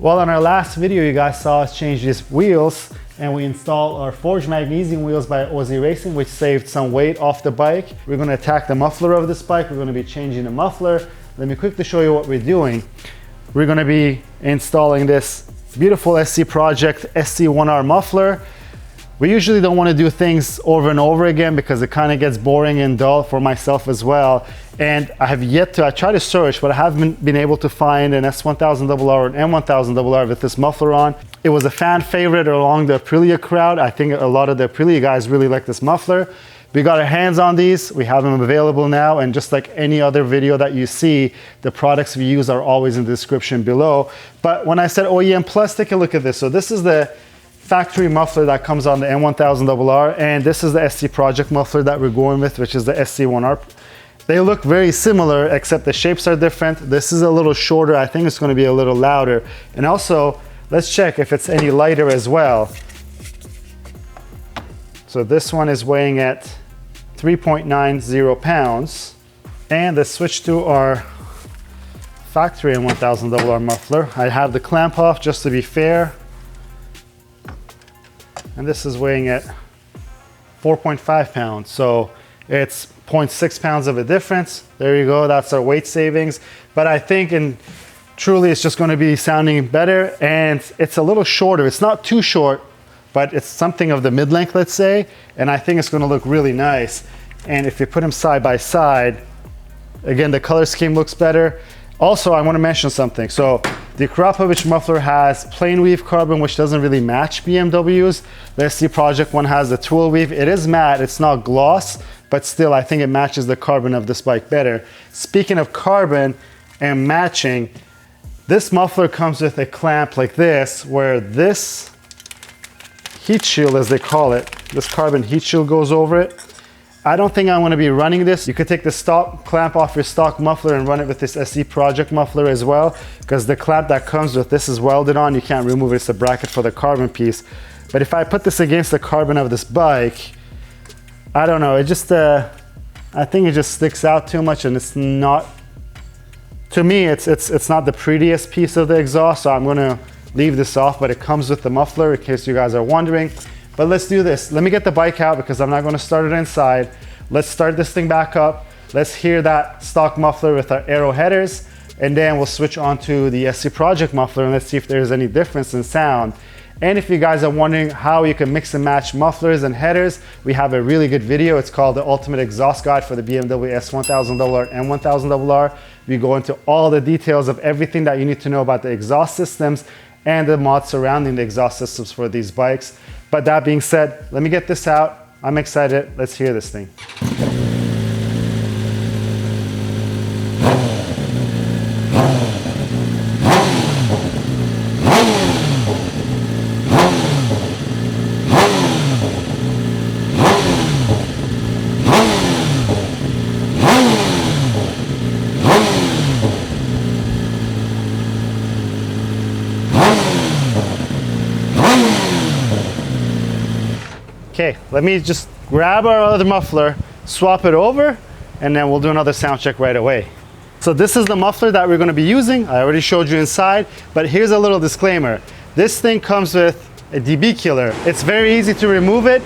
Well, in our last video, you guys saw us change these wheels and we installed our forged magnesium wheels by Aussie Racing, which saved some weight off the bike. We're gonna attack the muffler of this bike. We're gonna be changing the muffler. Let me quickly show you what we're doing. We're gonna be installing this beautiful SC Project SC1-R muffler. We usually don't want to do things over and over again because it kind of gets boring and dull for myself as well. And I have yet to, I tried to search, but I haven't been able to find an S1000RR or an M1000RR with this muffler on. It was a fan favorite along the Aprilia crowd. I think a lot of the Aprilia guys really like this muffler. We got our hands on these, we have them available now, and just like any other video that you see, the products we use are always in the description below. But when I said OEM Plus, take a look at this. So this is the factory muffler that comes on the M1000RR, and this is the SC Project muffler that we're going with, which is the SC1-R. They look very similar, except the shapes are different. This is a little shorter. I think it's going to be a little louder. And also, let's check if it's any lighter as well. So this one is weighing at 3.90 pounds. And let's switch to our factory M1000RR muffler. I have the clamp off just to be fair. And this is weighing at 4.5 pounds. So it's 0.6 pounds of a difference. There you go, that's our weight savings. But I think truly it's just gonna be sounding better, and it's a little shorter. It's not too short, but it's something of the mid-length, let's say. And I think it's gonna look really nice. And if you put them side by side, again, the color scheme looks better. Also, I want to mention something. So the Akrapovic muffler has plain weave carbon, which doesn't really match BMW's. The SC Project one has the tool weave. It is matte, it's not gloss, but still I think it matches the carbon of this bike better. Speaking of carbon and matching, this muffler comes with a clamp like this, where this heat shield, as they call it, this carbon heat shield goes over it. I don't think I want to be running this. You could take the stock clamp off your stock muffler and run it with this SC Project muffler as well, because the clamp that comes with this is welded on. You can't remove it. It's a bracket for the carbon piece. But if I put this against the carbon of this bike, I don't know. It just, I think it just sticks out too much, and it's not, to me, it's not the prettiest piece of the exhaust. So I'm going to leave this off, but it comes with the muffler in case you guys are wondering. But let's do this. Let me get the bike out because I'm not going to start it inside. Let's start this thing back up. Let's hear that stock muffler with our arrow headers, and then we'll switch on to the SC Project muffler and let's see if there's any difference in sound. And if you guys are wondering how you can mix and match mufflers and headers, we have a really good video. It's called the Ultimate Exhaust Guide for the BMW S1000RR and M1000RR. We go into all the details of everything that you need to know about the exhaust systems and the mods surrounding the exhaust systems for these bikes. But that being said, let me get this out. I'm excited. Let's hear this thing. Okay, let me just grab our other muffler, swap it over, and then we'll do another sound check right away. So this is the muffler that we're going to be using. I already showed you inside, but here's a little disclaimer. This thing comes with a dB killer. It's very easy to remove it,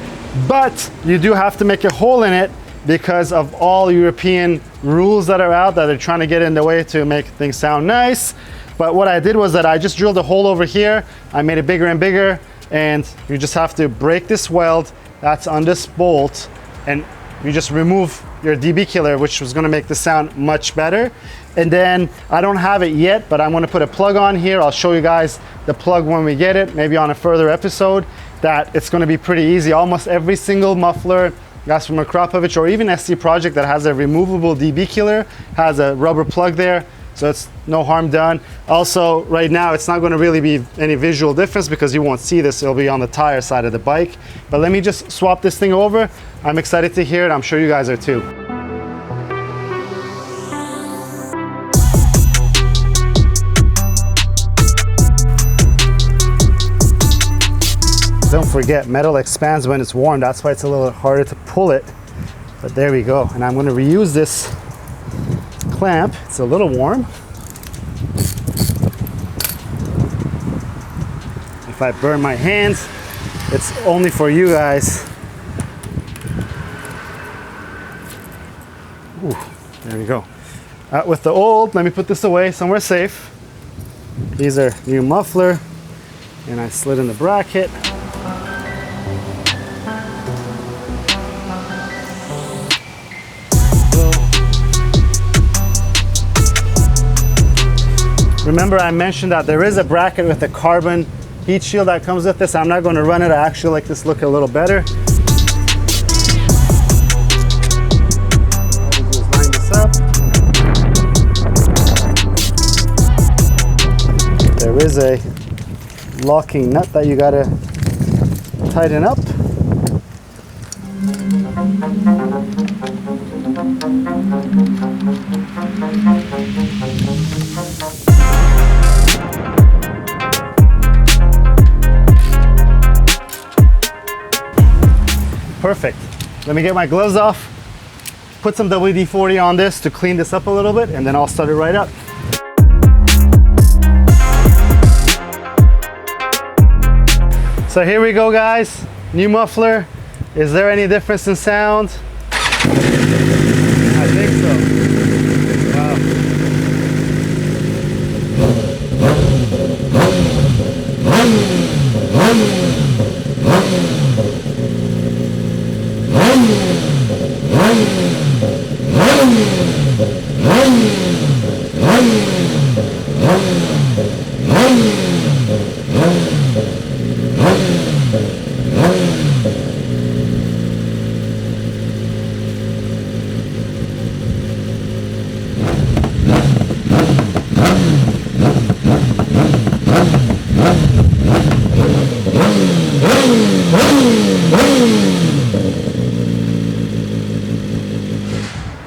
but you do have to make a hole in it because of all European rules that are out that are trying to get in the way to make things sound nice. But what I did was that I just drilled a hole over here. I made it bigger and bigger. And you just have to break this weld that's on this bolt, and you just remove your dB killer, which was going to make the sound much better. And then I don't have it yet, but I'm going to put a plug on here. I'll show you guys the plug when we get it, maybe on a further episode. That it's going to be pretty easy. Almost every single muffler, that's from Akrapovic or even SC Project that has a removable dB killer has a rubber plug there. So it's no harm done. Also, right now, it's not gonna really be any visual difference because you won't see this. It'll be on the tire side of the bike. But let me just swap this thing over. I'm excited to hear it. I'm sure you guys are too. Don't forget, metal expands when it's warm. That's why it's a little harder to pull it. But there we go. And I'm gonna reuse this clamp. It's a little warm. If I burn my hands, it's only for you guys. Ooh, there we go. With the old, let me put this away somewhere safe. These are new muffler, and I slid in the bracket. Remember, I mentioned that there is a bracket with a carbon heat shield that comes with this. I'm not going to run it. I actually like this look a little better. Just line this up. There is a locking nut that you got to tighten up. Perfect. Let me get my gloves off, put some WD-40 on this to clean this up a little bit, and then I'll start it right up. So here we go, guys. New muffler. Is there any difference in sound? I think so. Wow.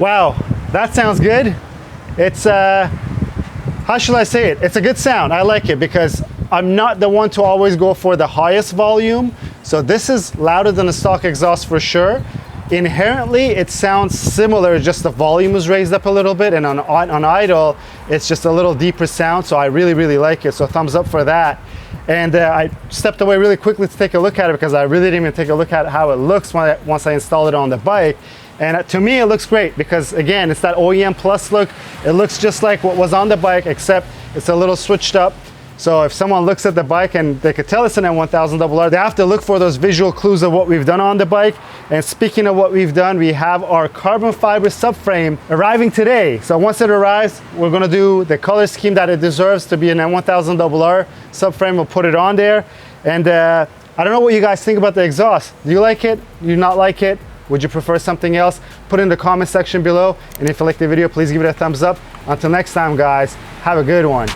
Wow, that sounds good. It's, how should I say it? It's a good sound. I like it because I'm not the one to always go for the highest volume. So this is louder than a stock exhaust for sure. Inherently, it sounds similar, just the volume is raised up a little bit, and on idle, it's just a little deeper sound. So I really, really like it. So thumbs up for that. And I stepped away really quickly to take a look at it because I really didn't even take a look at how it looks once I installed it on the bike. And to me, it looks great because, again, it's that OEM Plus look. It looks just like what was on the bike, except it's a little switched up. So if someone looks at the bike and they could tell it's an M1000RR, they have to look for those visual clues of what we've done on the bike. And speaking of what we've done, we have our carbon fiber subframe arriving today. So once it arrives, we're gonna do the color scheme that it deserves to be an M1000RR subframe. We'll put it on there. And I don't know what you guys think about the exhaust. Do you like it? Do you not like it? Would you prefer something else? Put it in the comment section below. And if you like the video, please give it a thumbs up. Until next time, guys, have a good one.